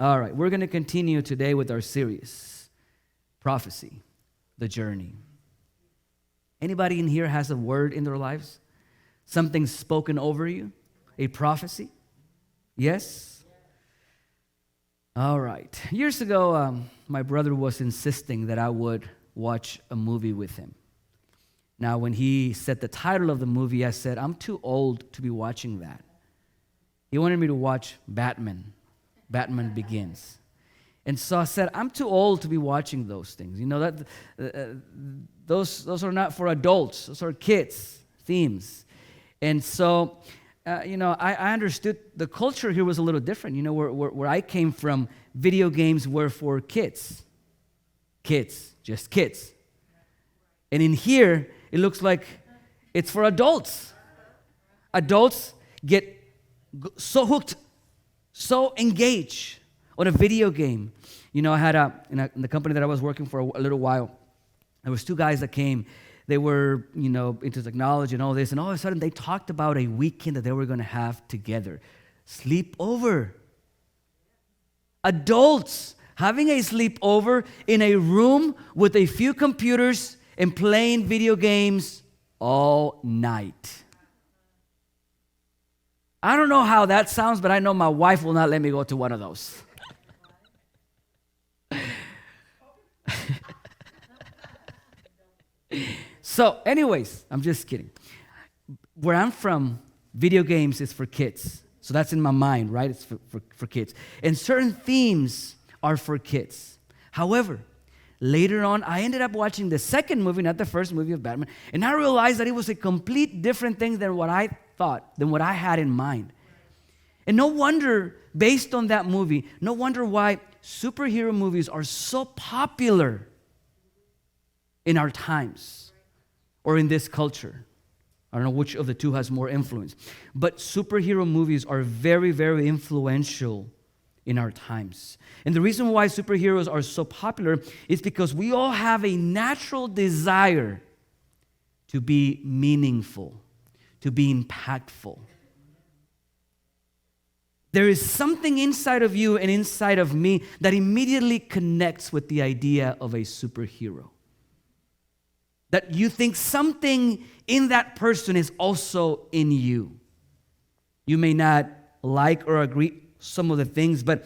All right, we're going to continue today with our series, Prophecy, the Journey. Anybody in here has a word in their lives? Something spoken over you? A prophecy? Yes? All right. Years ago, my brother was insisting that I would watch a movie with him. Now, when he said the title of the movie, I said, I'm too old to be watching that. He wanted me to watch Batman Begins. And so I said, I'm too old to be watching those things. You know, that those are not for adults. Those are kids' themes. And so, I understood the culture here was a little different. You know, where I came from, video games were for kids. Kids, just kids. And in here, it looks like it's for adults. Adults get so hooked, so engaged on a video game. You know, I had in the company that I was working for a little while, there was two guys that came. They were, into technology and all this, and all of a sudden they talked about a weekend that they were going to have together. Sleepover. Adults having a sleepover in a room with a few computers and playing video games all night. I don't know how that sounds, but I know my wife will not let me go to one of those. So, anyways, I'm just kidding. Where I'm from, video games is for kids. So that's in my mind, right? It's for kids. And certain themes are for kids. However, later on, I ended up watching the second movie, not the first movie of Batman, and I realized that it was a complete different thing than what I thought, than what I had in mind. And no wonder, based on that movie, no wonder why superhero movies are so popular in our times or in this culture. I don't know which of the two has more influence. But superhero movies are very, very influential in our times. And the reason why superheroes are so popular is because we all have a natural desire to be meaningful, to be impactful. There is something inside of you and inside of me that immediately connects with the idea of a superhero. That you think something in that person is also in you. You may not like or agree some of the things, but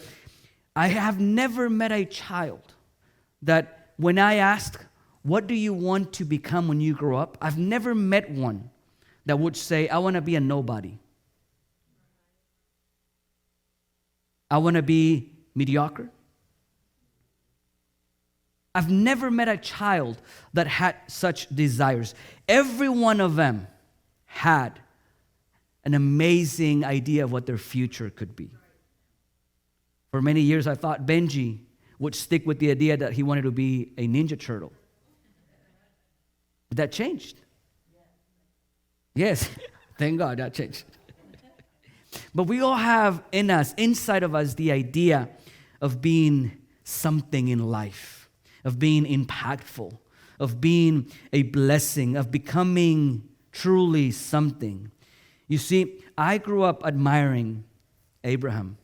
I have never met a child that when I ask, what do you want to become when you grow up? I've never met one that would say, I want to be a nobody. I want to be mediocre. I've never met a child that had such desires. Every one of them had an amazing idea of what their future could be. For many years, I thought Benji would stick with the idea that he wanted to be a Ninja Turtle. But that changed. Yes, thank God that changed. But we all have in us, inside of us, the idea of being something in life, of being impactful, of being a blessing, of becoming truly something. You see, I grew up admiring Abraham,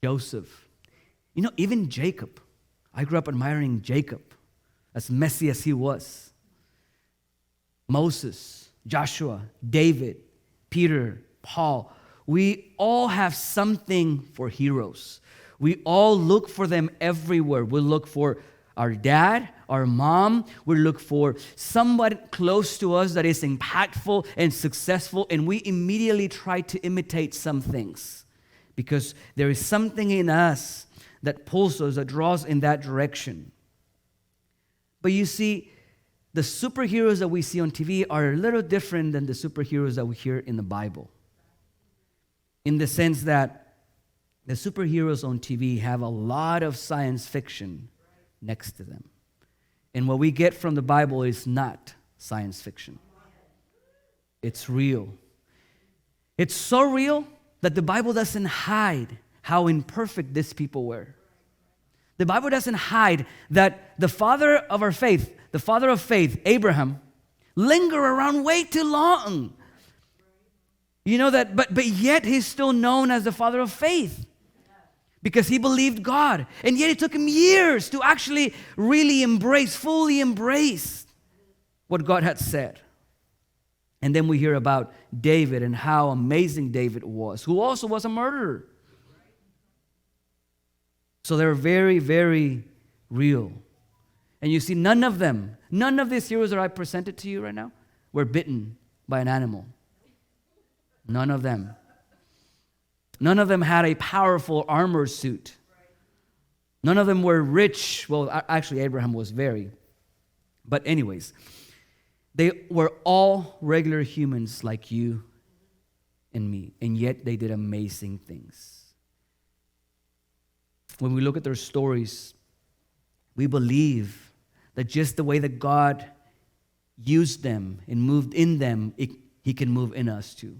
Joseph, even Jacob. I grew up admiring Jacob, as messy as he was. Moses, Joshua, David, Peter, Paul. We all have something for heroes. We all look for them everywhere. We look for our dad, our mom. We look for somebody close to us that is impactful and successful, and we immediately try to imitate some things because there is something in us that pulls us, that draws in that direction. But you see, the superheroes that we see on TV are a little different than the superheroes that we hear in the Bible. In the sense that the superheroes on TV have a lot of science fiction next to them. And what we get from the Bible is not science fiction. It's real. It's so real that the Bible doesn't hide how imperfect these people were. The Bible doesn't hide that the father of our faith, the father of faith, Abraham, lingered around way too long. You know that, but yet he's still known as the father of faith. because he believed God. And yet it took him years to actually really fully embrace what God had said. And then we hear about David and how amazing David was, who also was a murderer. So they're very, very real. And you see, none of these heroes that I presented to you right now were bitten by an animal. None of them. None of them had a powerful armor suit. None of them were rich. Well, actually, Abraham was very. But anyways, they were all regular humans like you and me, and yet they did amazing things. When we look at their stories, we believe that just the way that God used them and moved in them, He can move in us too.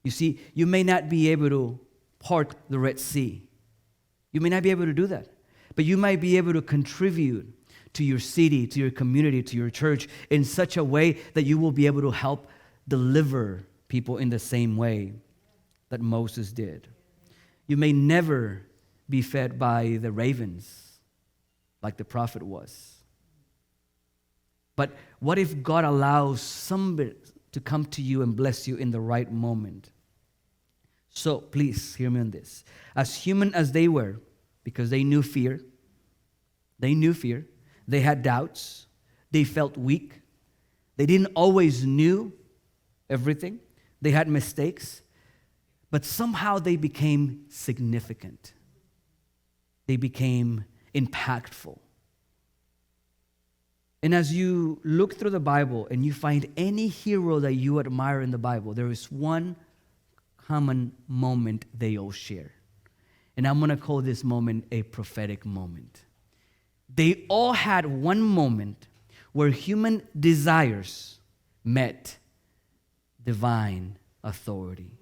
You see, you may not be able to part the Red Sea. You may not be able to do that. But you might be able to contribute to your city, to your community, to your church in such a way that you will be able to help deliver people in the same way that Moses did. You may never be fed by the ravens like the prophet was. But what if God allows somebody to come to you and bless you in the right moment? So please hear me on this. As human as they were, because they knew fear, they had doubts, they felt weak, they didn't always knew everything, they had mistakes, but somehow they became significant. They became impactful. And as you look through the Bible and you find any hero that you admire in the Bible, there is one common moment they all share. And I'm going to call this moment a prophetic moment. They all had one moment where human desires met divine authority.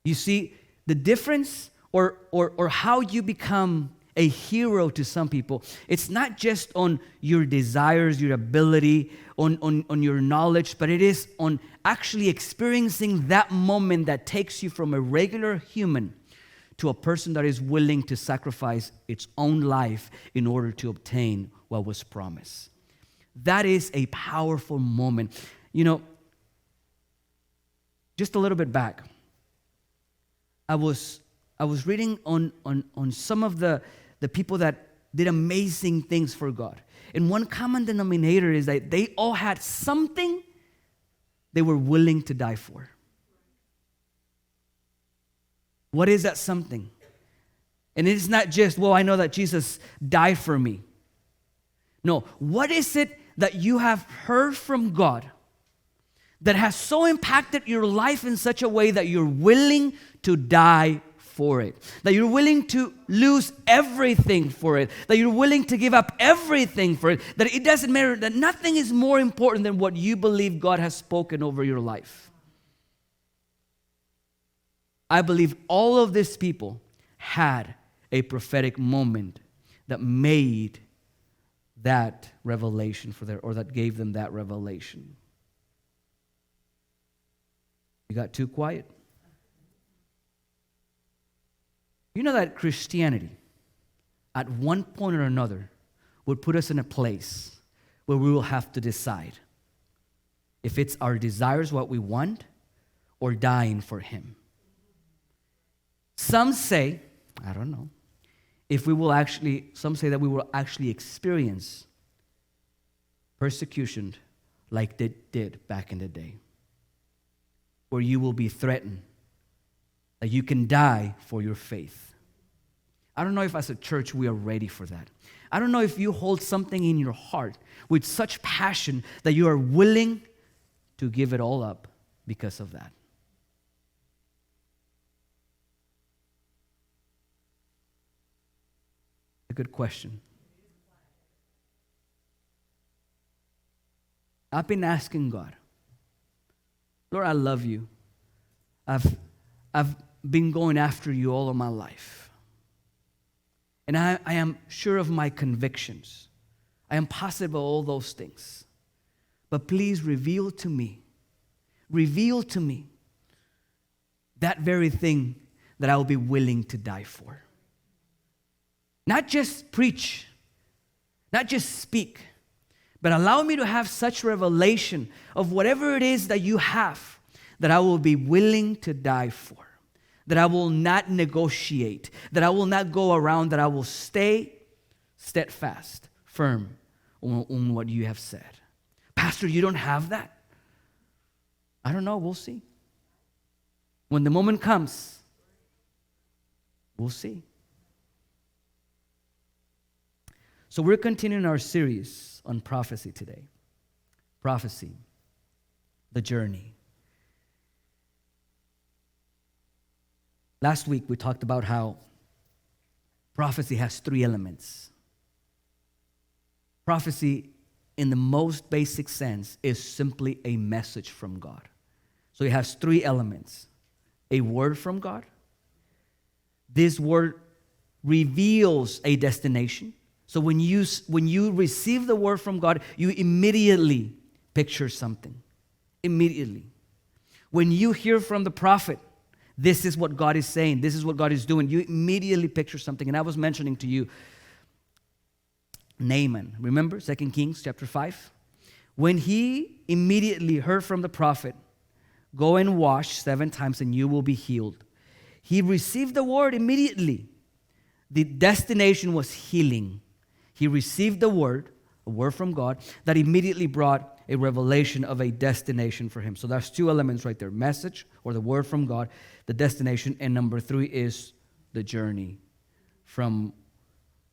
You see, the difference or how you become a hero to some people, it's not just on your desires, your ability, on your knowledge, but it is on actually experiencing that moment that takes you from a regular human to a person that is willing to sacrifice its own life in order to obtain what was promised. That is a powerful moment. You know, just a little bit back, I was reading on some of the people that did amazing things for God. And one common denominator is that they all had something they were willing to die for. What is that something? And it is not just, well, I know that Jesus died for me. No, what is it that you have heard from God that has so impacted your life in such a way that you're willing to die for it, that you're willing to lose everything for it, that you're willing to give up everything for it, that it doesn't matter, that nothing is more important than what you believe God has spoken over your life? I believe all of these people had a prophetic moment that made that revelation for their, or that gave them that revelation. You got too quiet. You know that Christianity, at one point or another, would put us in a place where we will have to decide if it's our desires, what we want, or dying for Him. Some say, I don't know, some say that we will actually experience persecution like they did back in the day, where you will be threatened that you can die for your faith. I don't know if as a church we are ready for that. I don't know if you hold something in your heart with such passion that you are willing to give it all up because of that. A good question. I've been asking God, Lord, I love you. I've been going after you all of my life. And I am sure of my convictions. I am positive of all those things. But please reveal to me that very thing that I will be willing to die for. Not just preach, not just speak, but allow me to have such revelation of whatever it is that you have that I will be willing to die for, that I will not negotiate, that I will not go around, that I will stay steadfast, firm on what you have said. Pastor, you don't have that? I don't know. We'll see. When the moment comes, we'll see. So we're continuing our series on prophecy today. Prophecy, the journey. Last week we talked about how prophecy has three elements. Prophecy, in the most basic sense, is simply a message from God. So it has three elements. A word from God. This word reveals a destination. So when you receive the word from God, you immediately picture something. Immediately. When you hear from the prophet, this is what God is saying, this is what God is doing, you immediately picture something. And I was mentioning to you Naaman. Remember 2 Kings chapter 5? When he immediately heard from the prophet, go and wash 7 times and you will be healed. He received the word immediately. The destination was healing. He received the word, a word from God, that immediately brought a revelation of a destination for him. So there's two elements right there. Message, or the word from God, the destination, and number 3 is the journey from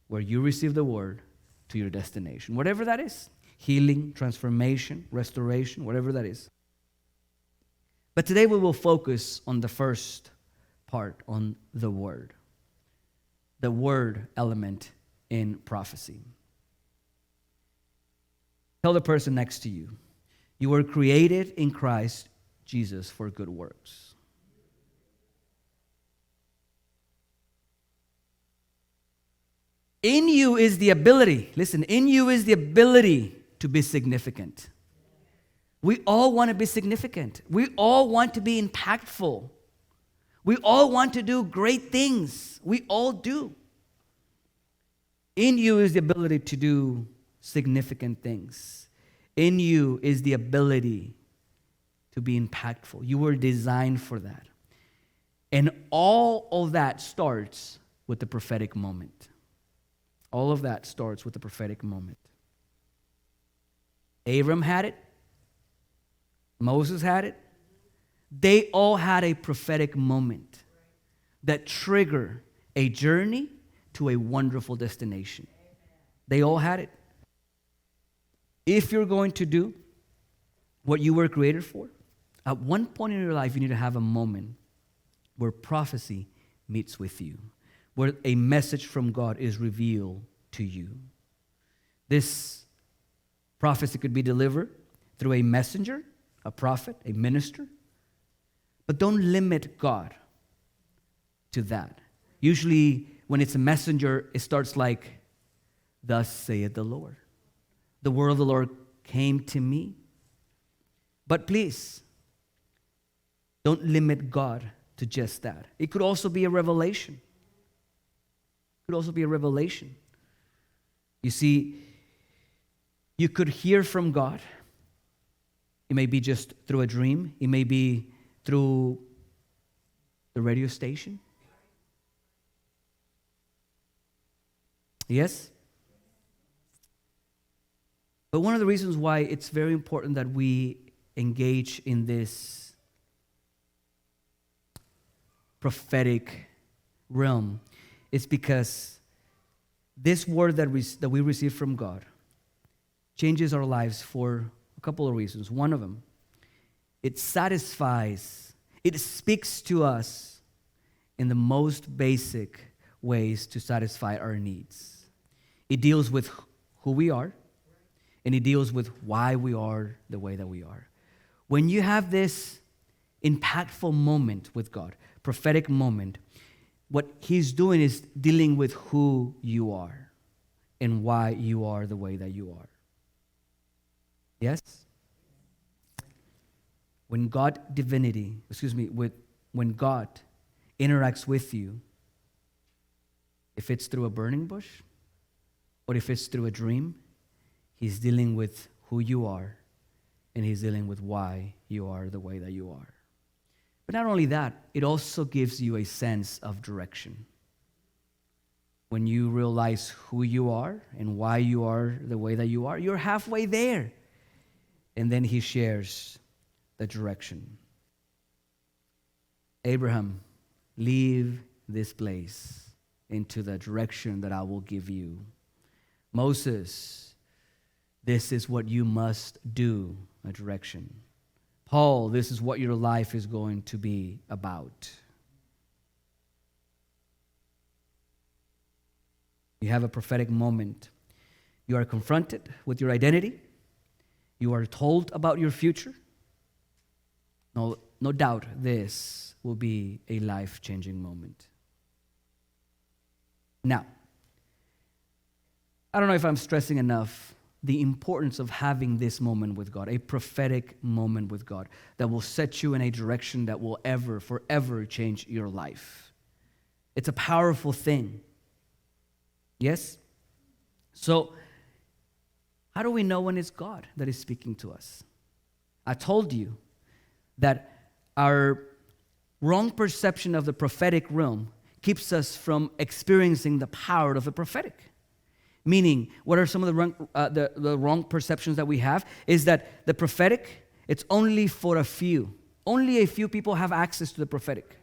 where you receive the word to your destination. Whatever that is. Healing, transformation, restoration, whatever that is. But today we will focus on the first part, on the word element in prophecy. Tell the person next to you, you were created in Christ Jesus for good works. In you is the ability, listen, in you is the ability to be significant. We all want to be significant. We all want to be impactful. We all want to do great things. We all do. In you is the ability to do significant things. In you is the ability to be impactful. You were designed for that. And all of that starts with the prophetic moment. All of that starts with the prophetic moment. Abram had it. Moses had it. They all had a prophetic moment that triggered a journey to a wonderful destination. They all had it. If you're going to do what you were created for, at one point in your life, you need to have a moment where prophecy meets with you, where a message from God is revealed to you. This prophecy could be delivered through a messenger, a prophet, a minister. But don't limit God to that. Usually, when it's a messenger, it starts like, thus saith the Lord. The word of the Lord came to me. But please, don't limit God to just that. It could also be a revelation. It could also be a revelation. You see, you could hear from God. It may be just through a dream. It may be through the radio station. Yes? But one of the reasons why it's very important that we engage in this prophetic realm is because this word that we receive from God changes our lives for a couple of reasons. One of them, it satisfies, it speaks to us in the most basic ways to satisfy our needs. It deals with who we are, and it deals with why we are the way that we are. When you have this impactful moment with God, prophetic moment, what He's doing is dealing with who you are and why you are the way that you are. Yes? When God interacts with you, if it's through a burning bush or if it's through a dream, He's dealing with who you are, and He's dealing with why you are the way that you are. But not only that, it also gives you a sense of direction. When you realize who you are and why you are the way that you are, you're halfway there. And then He shares the direction. Abraham, leave this place into the direction that I will give you. Moses, this is what you must do, a direction. Paul, this is what your life is going to be about. You have a prophetic moment. You are confronted with your identity. You are told about your future. No doubt this will be a life-changing moment. Now, I don't know if I'm stressing enough the importance of having this moment with God, a prophetic moment with God that will set you in a direction that will forever change your life. It's a powerful thing. Yes? So, how do we know when it's God that is speaking to us? I told you that our wrong perception of the prophetic realm keeps us from experiencing the power of the prophetic. Meaning, what are some of the wrong perceptions that we have? Is that the prophetic, it's only for a few. Only a few people have access to the prophetic.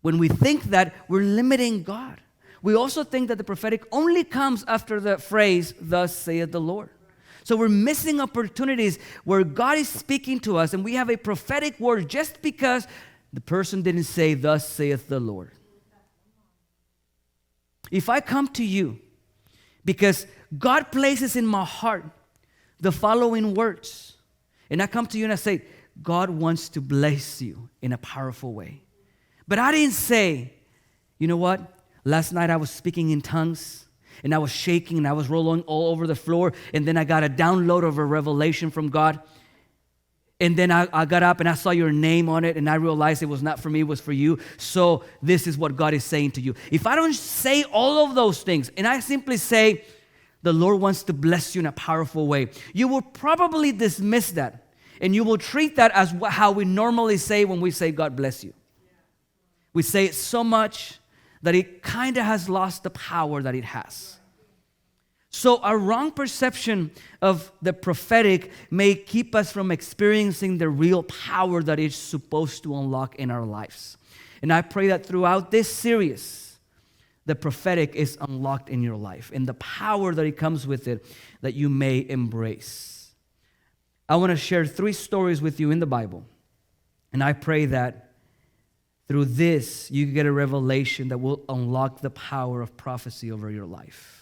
When we think that, we're limiting God. We also think that the prophetic only comes after the phrase, "Thus saith the Lord." So we're missing opportunities where God is speaking to us and we have a prophetic word just because the person didn't say, "Thus saith the Lord." If I come to you because God places in my heart the following words, and I come to you and I say, God wants to bless you in a powerful way. But I didn't say, you know what? Last night I was speaking in tongues, and I was shaking, and I was rolling all over the floor, and then I got a download of a revelation from God. And then I got up, and I saw your name on it, and I realized it was not for me, it was for you. So this is what God is saying to you. If I don't say all of those things, and I simply say, the Lord wants to bless you in a powerful way, you will probably dismiss that, and you will treat that as how we normally say when we say, God bless you. We say it so much that it kind of has lost the power that it has. So a wrong perception of the prophetic may keep us from experiencing the real power that it's supposed to unlock in our lives. And I pray that throughout this series, the prophetic is unlocked in your life and the power that it comes with it that you may embrace. I want to share 3 stories with you in the Bible. And I pray that through this, you get a revelation that will unlock the power of prophecy over your life.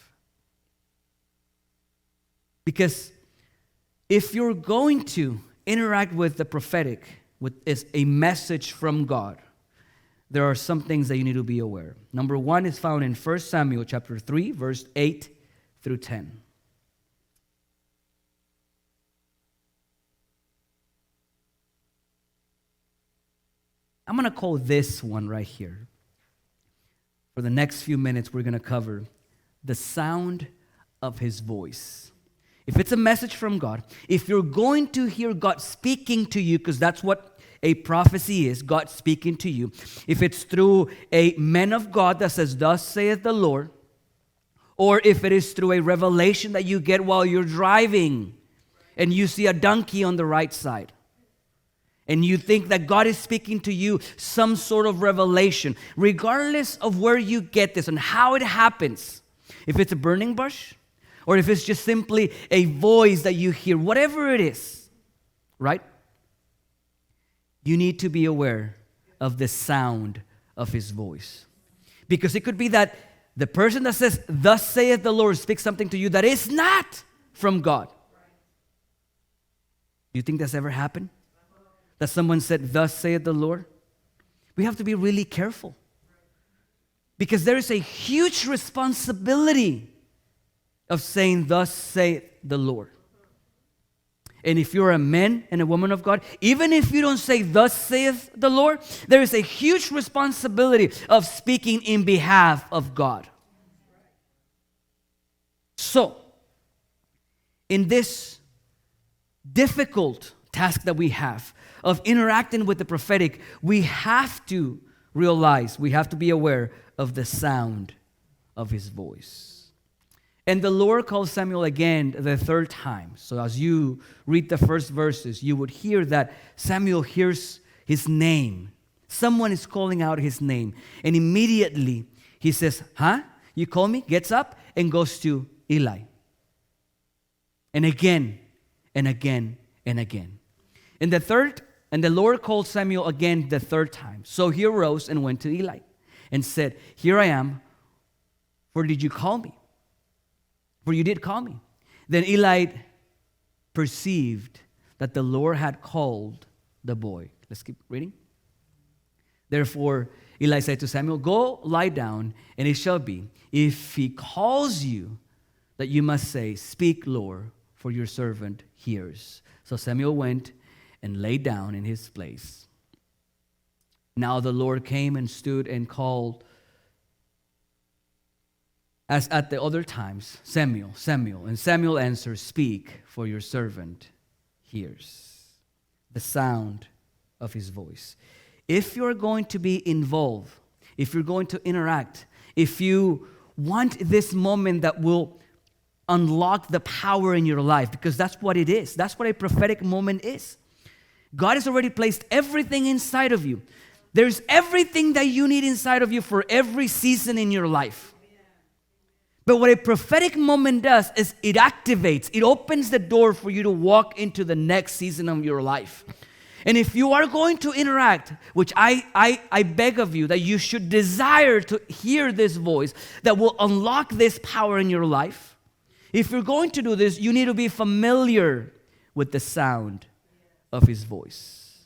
Because if you're going to interact with the prophetic, with a message from God, there are some things that you need to be aware. Number 1 is found in 1 Samuel chapter 3, verse 8 through 10. I'm going to call this one right here. For the next few minutes, we're going to cover the sound of His voice. If it's a message from God, if you're going to hear God speaking to you, because that's what a prophecy is, God speaking to you. If it's through a man of God that says, thus saith the Lord, or if it is through a revelation that you get while you're driving and you see a donkey on the right side, and you think that God is speaking to you some sort of revelation, regardless of where you get this and how it happens, if it's a burning bush, or if it's just simply a voice that you hear, whatever it is, right? You need to be aware of the sound of His voice. Because it could be that the person that says, thus saith the Lord, speaks something to you that is not from God. Do you think that's ever happened? That someone said, thus saith the Lord? We have to be really careful. Because there is a huge responsibility of saying, thus saith the Lord. And if you're a man and a woman of God, even if you don't say, "Thus saith the Lord," there is a huge responsibility of speaking in behalf of God. So, in this difficult task that we have of interacting with the prophetic, we have to realize, we have to be aware of the sound of his voice. And the Lord called Samuel again the third time. So as you read the first verses, you would hear that Samuel hears his name. Someone is calling out his name. And immediately he says, "Huh? You call me?" Gets up and goes to Eli. And again, and again, and again. And the Lord called Samuel again the third time. So he arose and went to Eli and said, "Here I am, for did you call me? For you did call me." Then Eli perceived that the Lord had called the boy. Let's keep reading. Therefore, Eli said to Samuel, "Go lie down, and it shall be, if he calls you, that you must say, 'Speak, Lord, for your servant hears.'" So Samuel went and lay down in his place. Now the Lord came and stood and called, as at the other times, "Samuel, Samuel." And Samuel answered, "Speak, for your servant hears." The sound of his voice. If you're going to be involved, if you're going to interact, if you want this moment that will unlock the power in your life, because that's what it is. That's what a prophetic moment is. God has already placed everything inside of you. There's everything that you need inside of you for every season in your life. But what a prophetic moment does is it activates, it opens the door for you to walk into the next season of your life. And if you are going to interact, which I beg of you that you should desire to hear this voice that will unlock this power in your life. If you're going to do this, you need to be familiar with the sound of his voice.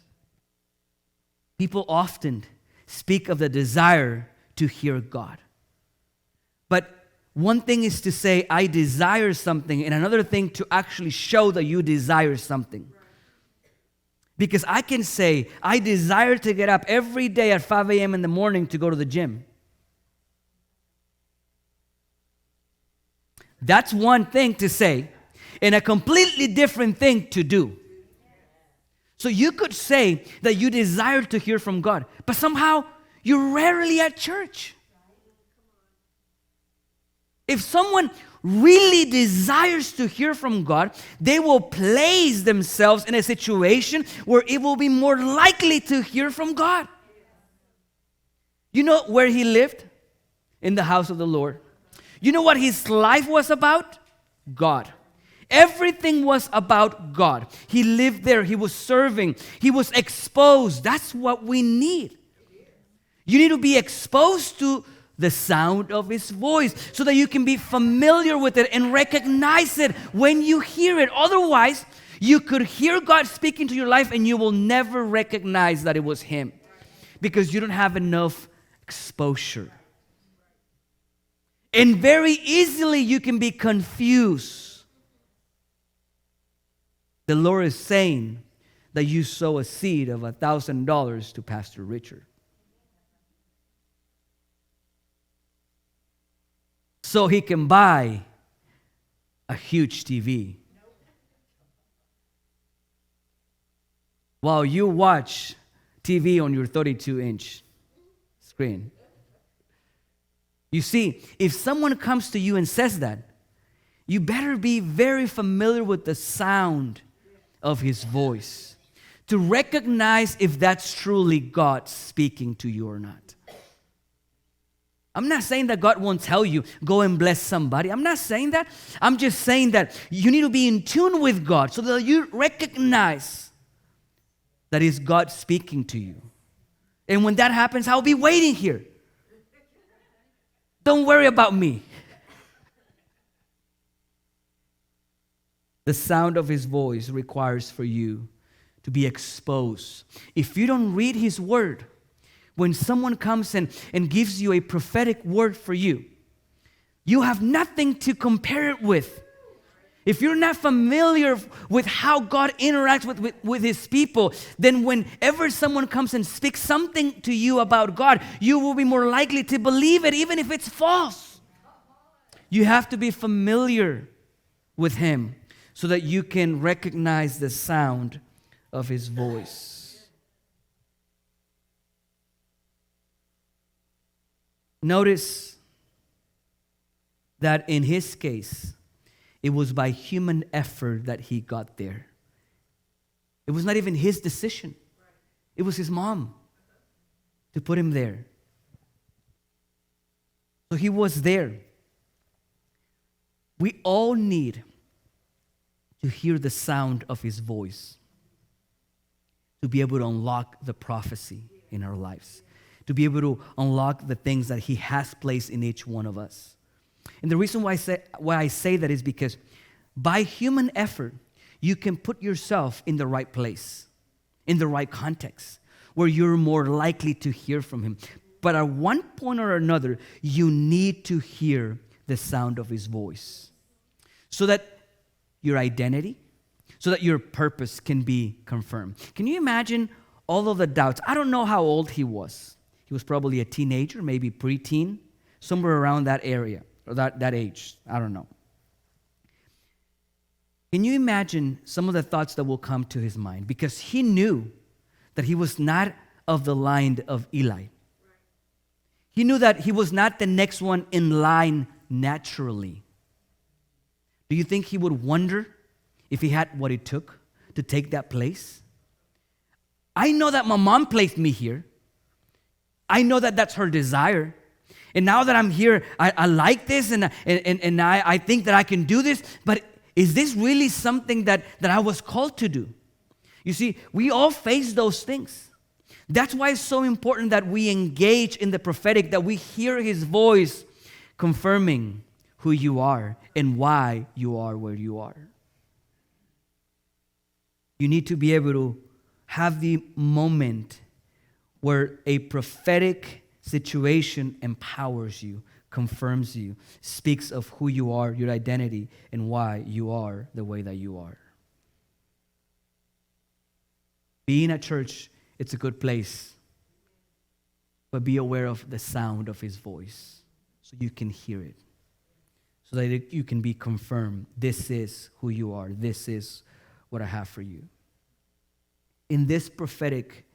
People often speak of the desire to hear God. But one thing is to say, "I desire something," and another thing to actually show that you desire something. Because I can say, "I desire to get up every day at 5 a.m. in the morning to go to the gym." That's one thing to say, and a completely different thing to do. So you could say that you desire to hear from God, but somehow you're rarely at church. If someone really desires to hear from God, they will place themselves in a situation where it will be more likely to hear from God. You know where he lived? In the house of the Lord. You know what his life was about? God. Everything was about God. He lived there. He was serving. He was exposed. That's what we need. You need to be exposed to the sound of his voice so that you can be familiar with it and recognize it when you hear it. Otherwise, you could hear God speaking to your life and you will never recognize that it was him because you don't have enough exposure. And very easily you can be confused. The Lord is saying that you sow a seed of $1,000 to Pastor Richard. So he can buy a huge TV. While you watch TV on your 32-inch screen. You see, if someone comes to you and says that, you better be very familiar with the sound of his voice to recognize if that's truly God speaking to you or not. I'm not saying that God won't tell you, go and bless somebody. I'm not saying that. I'm just saying that you need to be in tune with God so that you recognize that it's God speaking to you. And when that happens, I'll be waiting here. Don't worry about me. The sound of his voice requires for you to be exposed. If you don't read his word, when someone comes and gives you a prophetic word for you, you have nothing to compare it with. If you're not familiar with how God interacts with his people, then whenever someone comes and speaks something to you about God, you will be more likely to believe it, even if it's false. You have to be familiar with him so that you can recognize the sound of his voice. Notice that in his case, it was by human effort that he got there. It was not even his decision. It was his mom to put him there. So he was there. We all need to hear the sound of his voice to be able to unlock the prophecy in our lives, to be able to unlock the things that he has placed in each one of us. And the reason why I say that is because by human effort, you can put yourself in the right place, in the right context, where you're more likely to hear from him. But at one point or another, you need to hear the sound of his voice so that your identity, so that your purpose can be confirmed. Can you imagine all of the doubts? I don't know how old he was. He was probably a teenager, maybe preteen, somewhere around that area. Or that age, I don't know. Can you imagine some of the thoughts that will come to his mind? Because he knew that he was not of the line of Eli. He knew that he was not the next one in line naturally. Do you think he would wonder if he had what it took to take that place? I know that my mom placed me here. I know that that's her desire. And now that I'm here, I like this and I think that I can do this, but is this really something that I was called to do? You see, we all face those things. That's why it's so important that we engage in the prophetic, that we hear his voice confirming who you are and why you are where you are. You need to be able to have the moment where a prophetic situation empowers you, confirms you, speaks of who you are, your identity, and why you are the way that you are. Being at church, it's a good place, but be aware of the sound of his voice so you can hear it, so that you can be confirmed. This is who you are. This is what I have for you. In this prophetic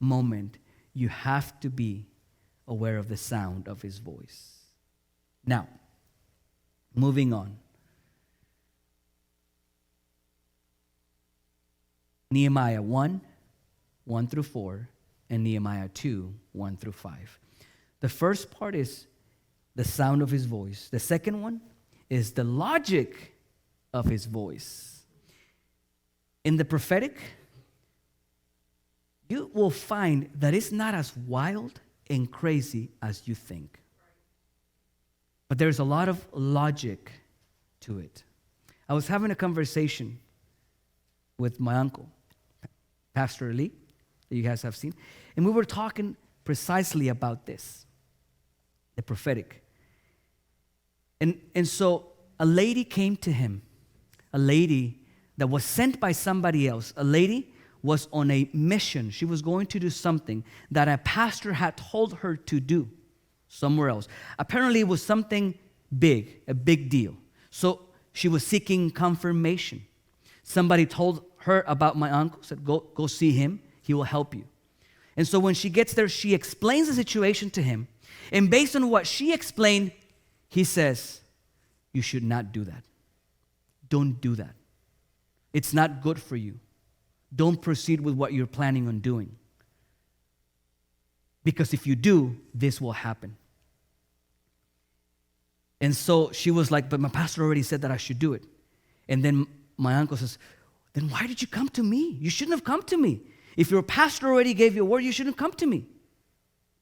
moment, you have to be aware of the sound of his voice. Now, moving on. Nehemiah 1, 1 through 4, and Nehemiah 2, 1 through 5. The first part is the sound of his voice. The second one is the logic of his voice. In the prophetic, you will find that it's not as wild and crazy as you think. But there's a lot of logic to it. I was having a conversation with my uncle, Pastor Lee, that you guys have seen, and we were talking precisely about this, the prophetic. And so a lady came to him, a lady that was sent by somebody else. A lady was on a mission. She was going to do something that a pastor had told her to do somewhere else. Apparently, it was something big, a big deal. So she was seeking confirmation. Somebody told her about my uncle, said, go see him. He will help you. And so when she gets there, she explains the situation to him. And based on what she explained, he says, you should not do that. Don't do that. It's not good for you. Don't proceed with what you're planning on doing. Because if you do, this will happen. And so she was like, but my pastor already said that I should do it. And then my uncle says, then why did you come to me? You shouldn't have come to me. If your pastor already gave you a word, you shouldn't come to me.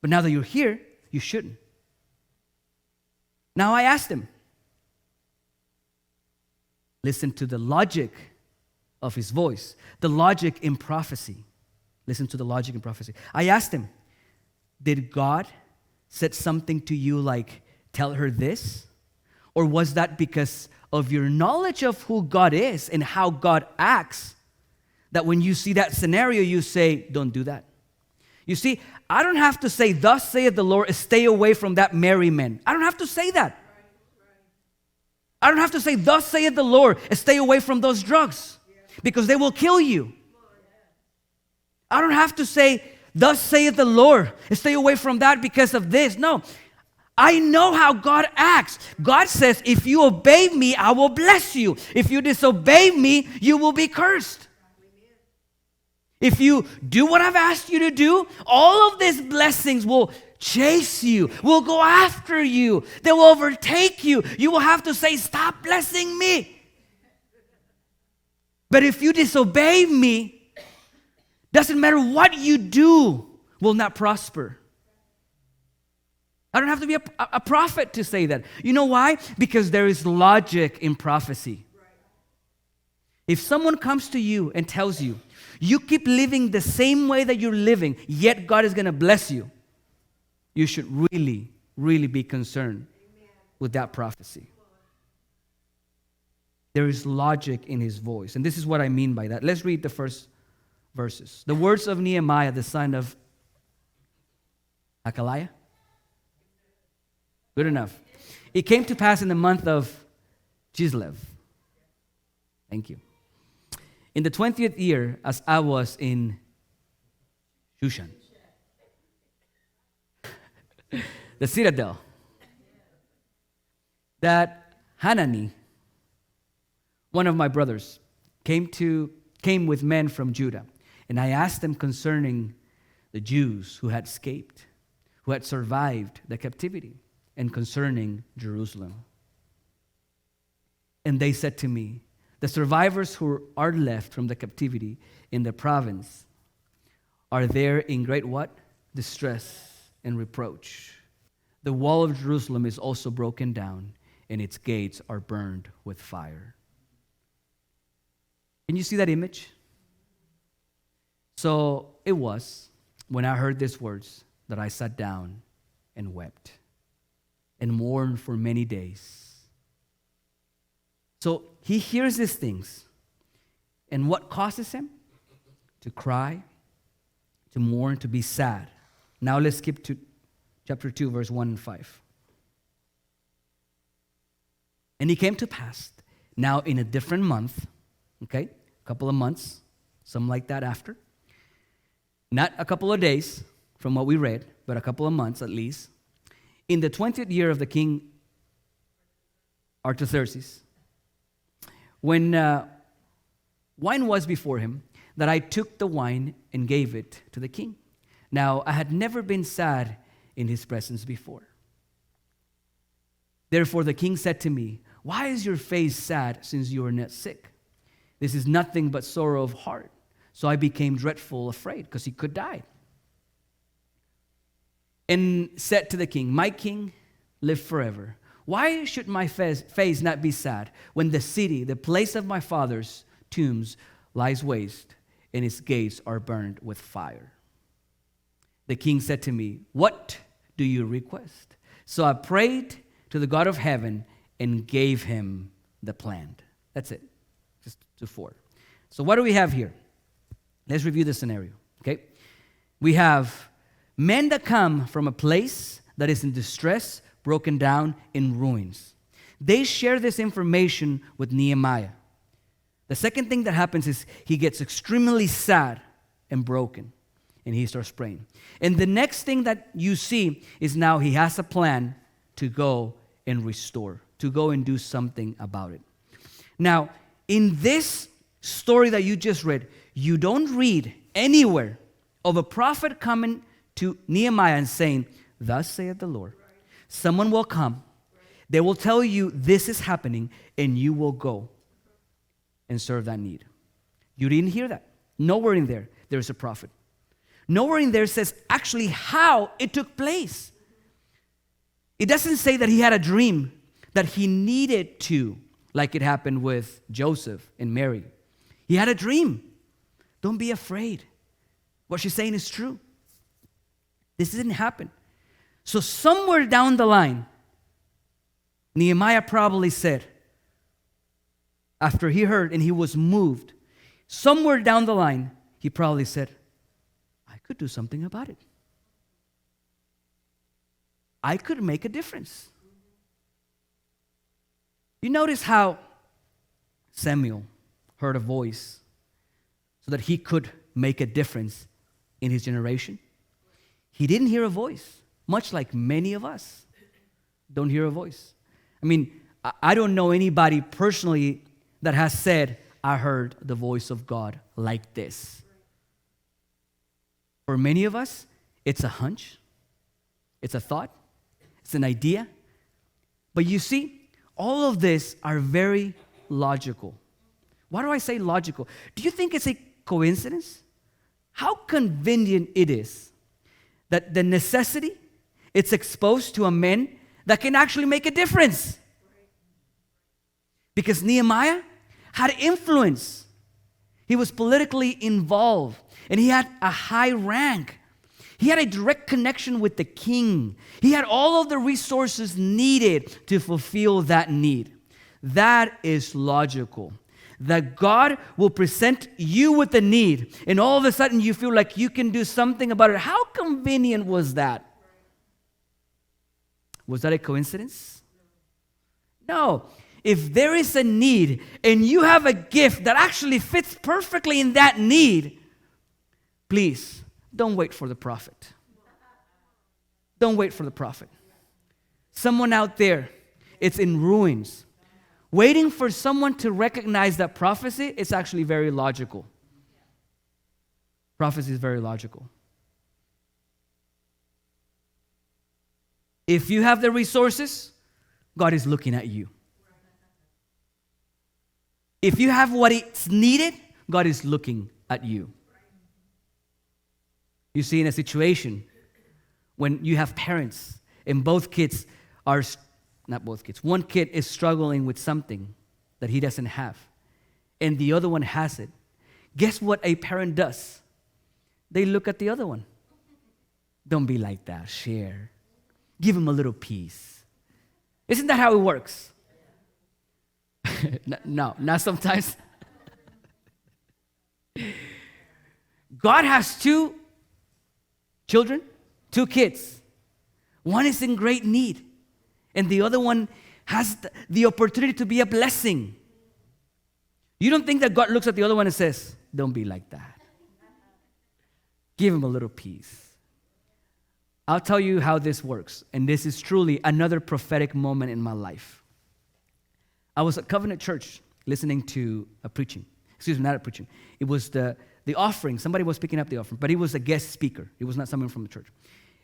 But now that you're here, you shouldn't. Now I asked him, listen to the logic of his voice, the logic in prophecy. Listen to the logic in prophecy. I asked him, did God said something to you like, tell her this? Or was that because of your knowledge of who God is and how God acts, that when you see that scenario, you say, don't do that. You see, I don't have to say, thus saith the Lord, stay away from that merriment. I don't have to say that. I don't have to say, thus saith the Lord, stay away from those drugs because they will kill you. I don't have to say, thus saith the Lord, stay away from that because of this. No, I know how God acts. God says, if you obey me, I will bless you. If you disobey me, you will be cursed. If you do what I've asked you to do, all of these blessings will chase you, will go after you. They will overtake you. You will have to say, stop blessing me. But if you disobey me, doesn't matter what you do, will not prosper. I don't have to be a prophet to say that. You know why? Because there is logic in prophecy. If someone comes to you and tells you, you keep living the same way that you're living, yet God is going to bless you, you should really, really be concerned with that prophecy. There is logic in his voice. And this is what I mean by that. Let's read the first verses. The words of Nehemiah, the son of Hakaliah. Good enough. It came to pass in the month of Chislev. Thank you. In the 20th year, as I was in Shushan, the citadel, that Hanani, one of my brothers, came with men from Judah, and I asked them concerning the Jews who had escaped, who had survived the captivity, and concerning Jerusalem. And they said to me, the survivors who are left from the captivity in the province are there in great what? Distress and reproach. The wall of Jerusalem is also broken down, and its gates are burned with fire. Can you see that image? So it was when I heard these words that I sat down and wept and mourned for many days. So he hears these things. And what causes him? To cry, to mourn, to be sad. Now let's skip to chapter 2, verse 1 and 5. And it came to pass, now in a different month, okay, a couple of months, something like that after. Not a couple of days from what we read, but a couple of months at least. In the 20th year of the king Artaxerxes, when wine was before him, that I took the wine and gave it to the king. Now, I had never been sad in his presence before. Therefore, the king said to me, why is your face sad since you are not sick? This is nothing but sorrow of heart. So I became dreadful, afraid, because he could die. And said to the king, my king, live forever. Why should my face not be sad when the city, the place of my father's tombs, lies waste and its gates are burned with fire? The king said to me, what do you request? So I prayed to the God of heaven and gave him the plan. That's it. Just to 4. So what do we have here? Let's review the scenario, okay? We have men that come from a place that is in distress, broken down, in ruins. They share this information with Nehemiah. The second thing that happens is he gets extremely sad and broken, and he starts praying. And the next thing that you see is now he has a plan to go and restore, to go and do something about it. Now, in this story that you just read, you don't read anywhere of a prophet coming to Nehemiah and saying, thus saith the Lord. Someone will come. They will tell you this is happening, and you will go and serve that need. You didn't hear that. Nowhere in there, there's a prophet. Nowhere in there says actually how it took place. It doesn't say that he had a dream, that he needed to, like it happened with Joseph and Mary. He had a dream. Don't be afraid. What she's saying is true. This didn't happen. So somewhere down the line, Nehemiah probably said, after he heard and he was moved, somewhere down the line, he probably said, I could do something about it. I could make a difference. You notice how Samuel heard a voice so that he could make a difference in his generation? He didn't hear a voice, much like many of us don't hear a voice. I mean, I don't know anybody personally that has said, I heard the voice of God like this. For many of us, it's a hunch, it's a thought, it's an idea. But you see, all of this are very logical. Why do I say logical? Do you think it's a coincidence? How convenient it is that the necessity it's exposed to a man that can actually make a difference. Because Nehemiah had influence. He was politically involved and he had a high rank. He had a direct connection with the king. He had all of the resources needed to fulfill that need. That is logical. That God will present you with a need, and all of a sudden you feel like you can do something about it. How convenient was that? Was that a coincidence? No. If there is a need and you have a gift that actually fits perfectly in that need, please don't wait for the prophet. Don't wait for the prophet. Someone out there, it's in ruins. Waiting for someone to recognize that prophecy is actually very logical. Prophecy is very logical. If you have the resources, God is looking at you. If you have what is needed, God is looking at you. You see, in a situation when you have parents and both kids are, not both kids, one kid is struggling with something that he doesn't have, and the other one has it. Guess what a parent does? They look at the other one. Don't be like that. Share. Give him a little piece. Isn't that how it works? No, not sometimes. God has two children, two kids. One is in great need, and the other one has the opportunity to be a blessing. You don't think that God looks at the other one and says, don't be like that. Give him a little piece. I'll tell you how this works, and this is truly another prophetic moment in my life. I was at Covenant Church listening to a preaching. Excuse me, not a preaching. It was the offering. Somebody was picking up the offering, but he was a guest speaker. It was not someone from the church.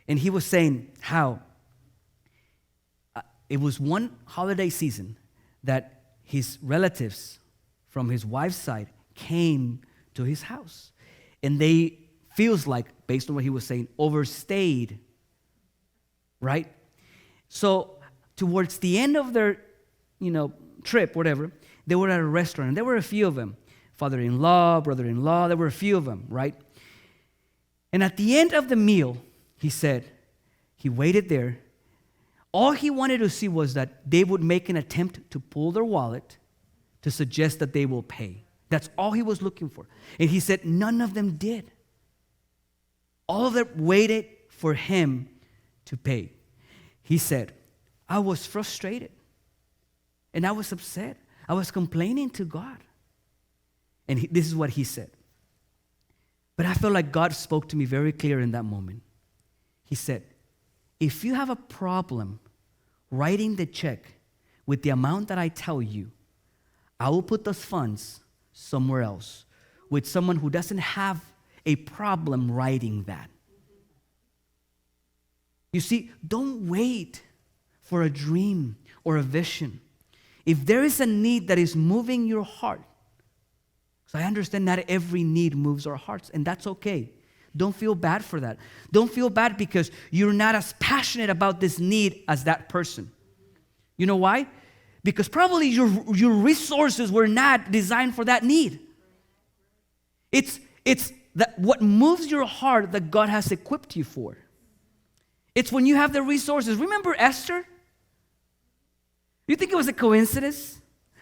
And he was saying how it was one holiday season that his relatives from his wife's side came to his house. And they, feels like, based on what he was saying, overstayed. Right? So towards the end of their, trip, whatever, they were at a restaurant, and there were a few of them. Father-in-law, brother-in-law, there were a few of them, right? And at the end of the meal, he said, he waited there. All he wanted to see was that they would make an attempt to pull their wallet to suggest that they will pay. That's all he was looking for. And he said none of them did. All of them waited for him to pay. He said, I was frustrated. And I was upset. I was complaining to God. And this is what he said. But I felt like God spoke to me very clear in that moment. He said, if you have a problem writing the check with the amount that I tell you, I will put those funds somewhere else with someone who doesn't have a problem writing that. You see, don't wait for a dream or a vision. If there is a need that is moving your heart, because I understand not every need moves our hearts, and that's okay. Don't feel bad for that. Don't feel bad because you're not as passionate about this need as that person. You know why? Because probably your resources were not designed for that need. It's that what moves your heart that God has equipped you for. It's when you have the resources. Remember Esther? You think it was a coincidence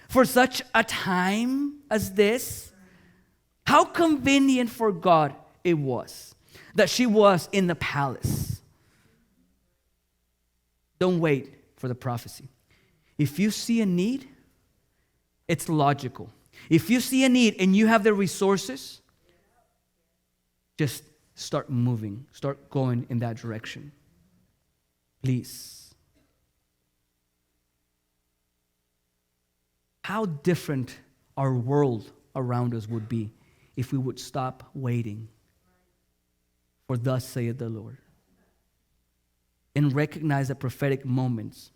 for such a time as this. How convenient for God it was that she was in the palace. Don't wait for the prophecy. If you see a need, it's logical. If you see a need and you have the resources, just start moving, start going in that direction. Please. How different our world around us would be if we would stop waiting for thus saith the Lord and recognize that prophetic moments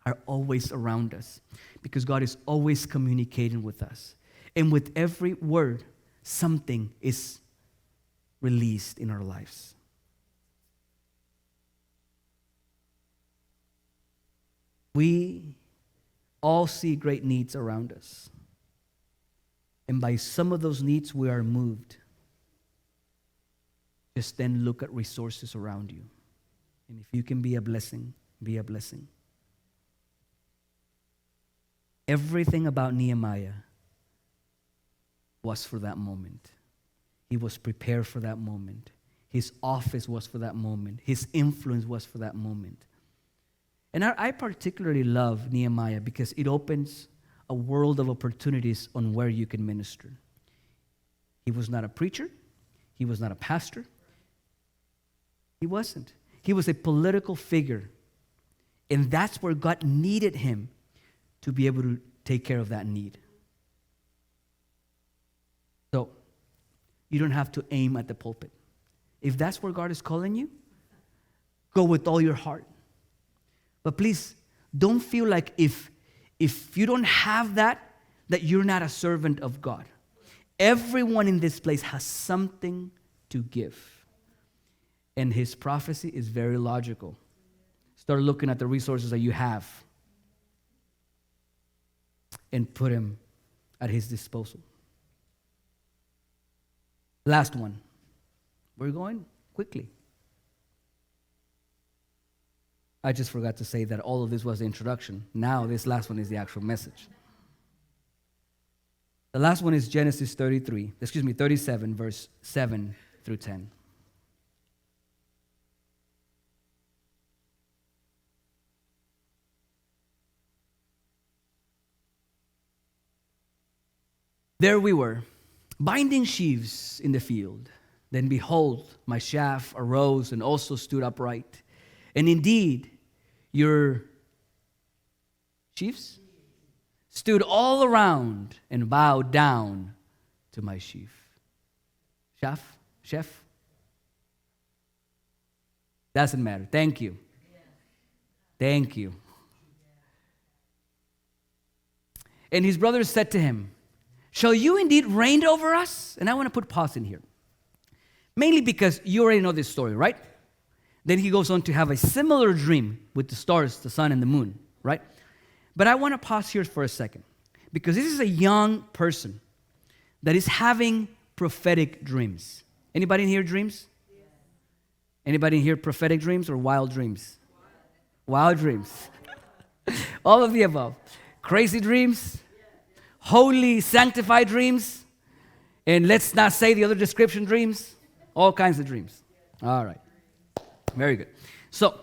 are always around us because God is always communicating with us. And with every word, something is released in our lives. We all see great needs around us. And by some of those needs, we are moved. Just then look at resources around you. And if you can be a blessing, be a blessing. Everything about Nehemiah was for that moment. He was prepared for that moment. His office was for that moment. His influence was for that moment. And I particularly love Nehemiah because it opens a world of opportunities on where you can minister. He was not a preacher. He was not a pastor. He wasn't. He was a political figure. And that's where God needed him to be able to take care of that need. So, you don't have to aim at the pulpit. If that's where God is calling you, go with all your heart. But please, don't feel like if you don't have that you're not a servant of God. Everyone in this place has something to give. And his prophecy is very logical. Start looking at the resources that you have and put him at his disposal. Last one. We're going quickly. I just forgot to say that all of this was the introduction. Now this last one is the actual message. The last one is Genesis 37, verse 7 through 10. There we were, binding sheaves in the field. Then behold, my shaft arose and also stood upright. And indeed, your sheaves stood all around and bowed down to my sheaf. Chef? Doesn't matter. Thank you. Thank you. And his brothers said to him, shall you indeed reign over us? And I want to put pause in here. Mainly because you already know this story, right? Then he goes on to have a similar dream with the stars, the sun, and the moon, right? But I want to pause here for a second because this is a young person that is having prophetic dreams. Anybody in here dreams? Anybody in here prophetic dreams or wild dreams? Wild dreams. All of the above. Crazy dreams, holy, sanctified dreams, and let's not say the other description dreams. All kinds of dreams. All right. Very good. So,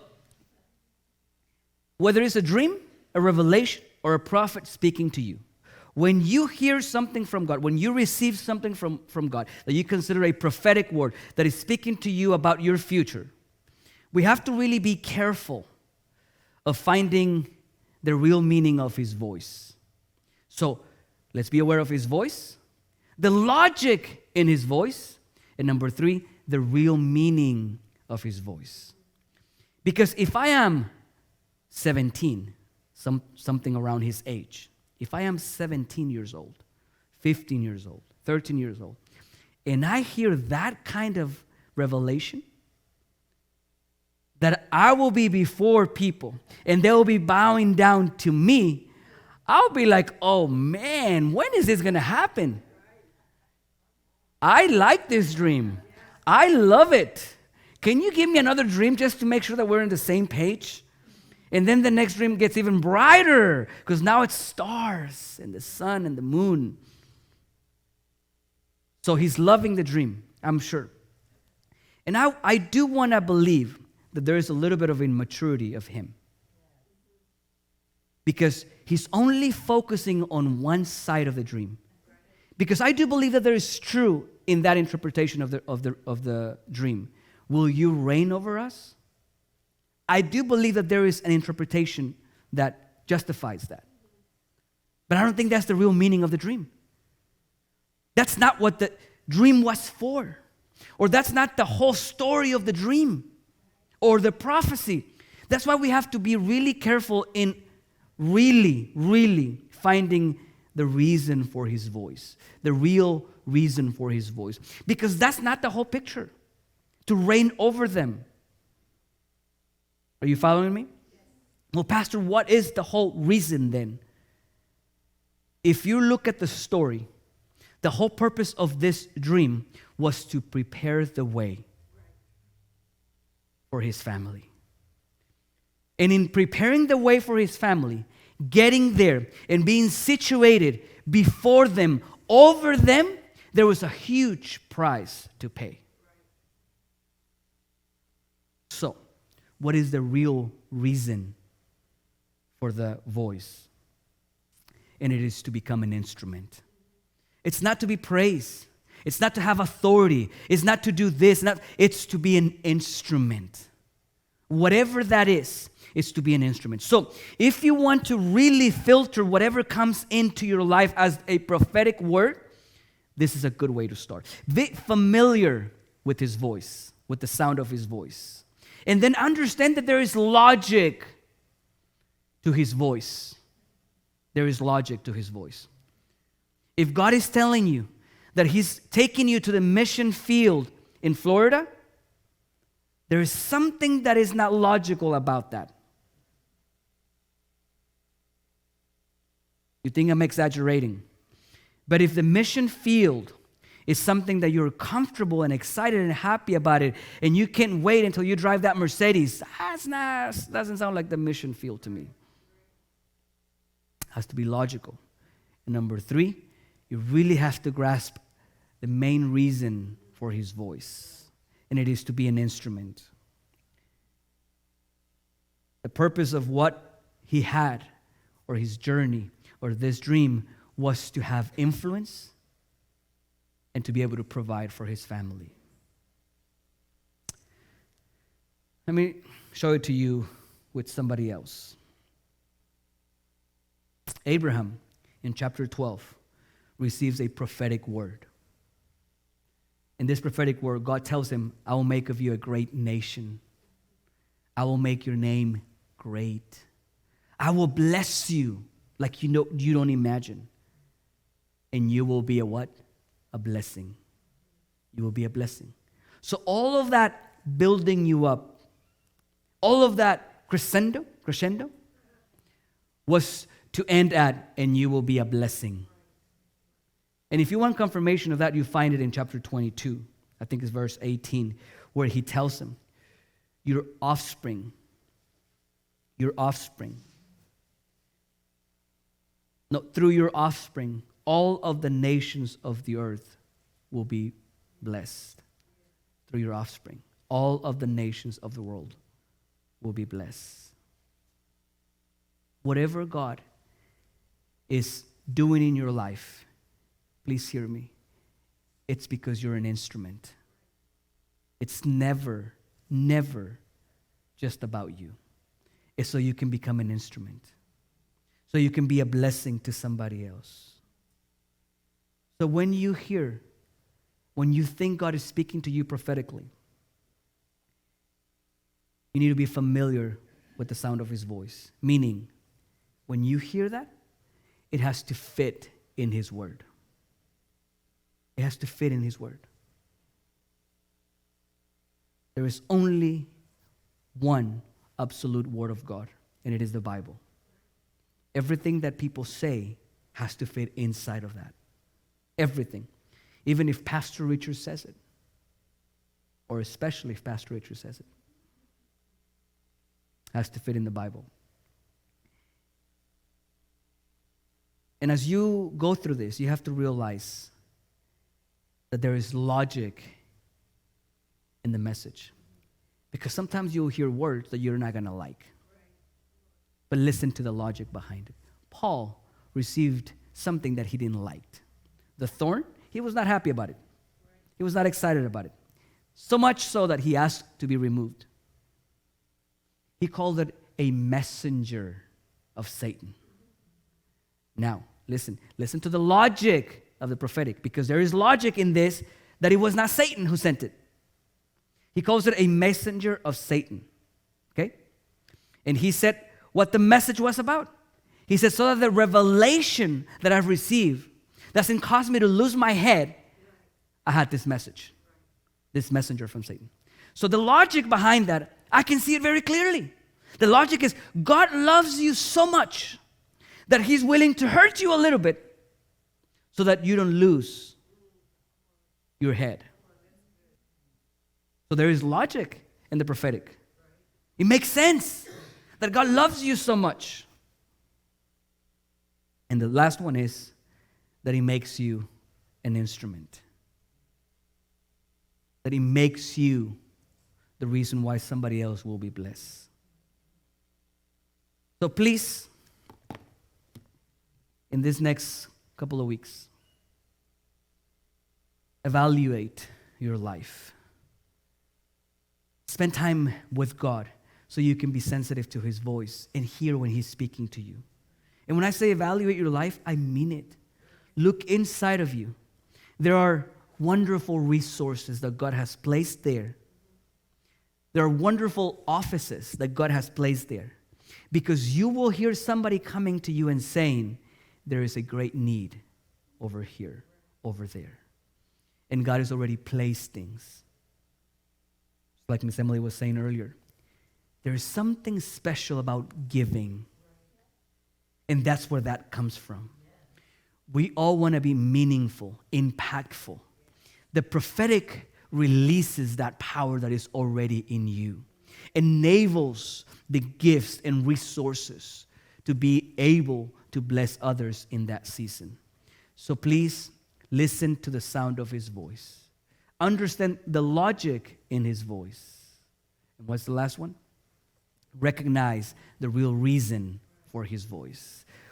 whether it's a dream, a revelation, or a prophet speaking to you, when you hear something from God, when you receive something from God that you consider a prophetic word that is speaking to you about your future, we have to really be careful of finding the real meaning of his voice. So, let's be aware of his voice, the logic in his voice, and number 3, the real meaning of his voice. Because if I am 17, something around his age, if I am 17 years old, 15 years old, 13 years old, and I hear that kind of revelation, that I will be before people and they will be bowing down to me, I'll be like, oh man, when is this going to happen? I like this dream. I love it. Can you give me another dream just to make sure that we're on the same page? And then the next dream gets even brighter because now it's stars and the sun and the moon. So he's loving the dream, I'm sure. And I do want to believe that there is a little bit of immaturity of him. Because he's only focusing on one side of the dream. Because I do believe that there is truth in that interpretation of the dream. Will you reign over us? I do believe that there is an interpretation that justifies that. But I don't think that's the real meaning of the dream. That's not what the dream was for. Or that's not the whole story of the dream or the prophecy. That's why we have to be really careful in really finding the reason for his voice, the real reason for his voice. Because that's not the whole picture, to reign over them. Are you following me? Well, Pastor, what is the whole reason then? If you look at the story, the whole purpose of this dream was to prepare the way for his family. And in preparing the way for his family, getting there and being situated before them, over them, there was a huge price to pay. So, what is the real reason for the voice? And it is to become an instrument. It's not to be praised. It's not to have authority. It's not to do this. It's to be an instrument. Whatever that is to be an instrument. So, if you want to really filter whatever comes into your life as a prophetic word, this is a good way to start. Be familiar with his voice, with the sound of his voice. And then understand that there is logic to his voice. There is logic to his voice. If God is telling you that he's taking you to the mission field in Florida, there is something that is not logical about that. You think I'm exaggerating. But if the mission field is something that you're comfortable and excited and happy about it, and you can't wait until you drive that Mercedes, doesn't sound like the mission field to me. It has to be logical. And number 3, you really have to grasp the main reason for his voice, and it is to be an instrument. The purpose of what he had, or his journey, or this dream, was to have influence and to be able to provide for his family. Let me show it to you with somebody else. Abraham, in chapter 12, receives a prophetic word. In this prophetic word, God tells him, I will make of you a great nation. I will make your name great. I will bless you like you don't imagine. And you will be a what? A blessing. You will be a blessing. So all of that building you up, all of that crescendo, was to end at, and you will be a blessing. And if you want confirmation of that, you find it in chapter 22. I think it's verse 18, where he tells him, your offspring. No, through your offspring, all of the nations of the earth will be blessed. Through your offspring, all of the nations of the world will be blessed. Whatever God is doing in your life, please hear me, it's because you're an instrument. It's never just about you. It's so you can become an instrument. So you can be a blessing to somebody else. So when you think God is speaking to you prophetically, you need to be familiar with the sound of his voice. Meaning, when you hear that, it has to fit in his word. It has to fit in his word. There is only one absolute word of God, and it is the Bible. Everything that people say has to fit inside of that. Everything. Even if Pastor Richard says it. Or especially if Pastor Richard says it. Has to fit in the Bible. And as you go through this, you have to realize that there is logic in the message. Because sometimes you'll hear words that you're not going to like. But listen to the logic behind it. Paul received something that he didn't like. The thorn, he was not happy about it. He was not excited about it. So much so that he asked to be removed. He called it a messenger of Satan. Now, listen to the logic of the prophetic, because there is logic in this that it was not Satan who sent it. He calls it a messenger of Satan. Okay? And he said what the message was about. He said, so that the revelation that I've received doesn't cause me to lose my head, I had this message, this messenger from Satan. So the logic behind that, I can see it very clearly. The logic is God loves you so much that he's willing to hurt you a little bit so that you don't lose your head. So there is logic in the prophetic. It makes sense that God loves you so much. And the last one is that he makes you an instrument. That he makes you the reason why somebody else will be blessed. So please, in this next couple of weeks, evaluate your life. Spend time with God so you can be sensitive to his voice and hear when he's speaking to you. And when I say evaluate your life, I mean it. Look inside of you. There are wonderful resources that God has placed there. There are wonderful offices that God has placed there. Because you will hear somebody coming to you and saying, there is a great need over here, over there. And God has already placed things. Like Miss Emily was saying earlier, there is something special about giving. And that's where that comes from. We all want to be meaningful, impactful. The prophetic releases that power that is already in you. Enables the gifts and resources to be able to bless others in that season. So please listen to the sound of his voice. Understand the logic in his voice. And what's the last one? Recognize the real reason for his voice.